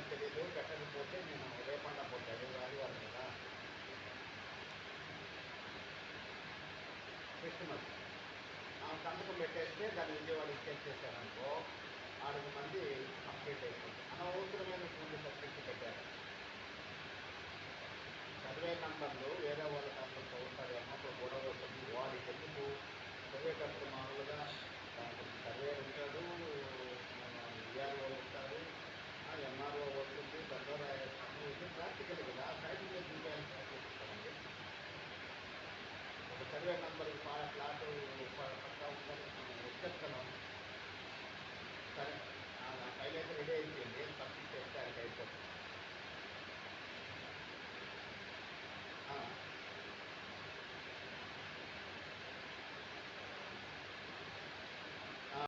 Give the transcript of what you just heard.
తెలీదు. పెట్టకపోతే నేను రేపన్నా పోతా. రేపు ఆదివారం కదా! క్రిస్టమస్. సంతకం పెట్టేస్తే దాన్ని విజయవాడకి చేర్చేసారనుకో, 4 మంది కంప్లీట్ అయిపోతుంది. అనవసరమైనటువంటి సబ్జెక్ట్ పెట్టారు. చదివే నంబర్లు వేరే వాళ్ళ దాంట్లో చదువుతారేమో, అప్పుడు గొడవ అవుతుంది. వాడికెందుకు చదివేటప్పుడు మామూలుగా దాని గురించి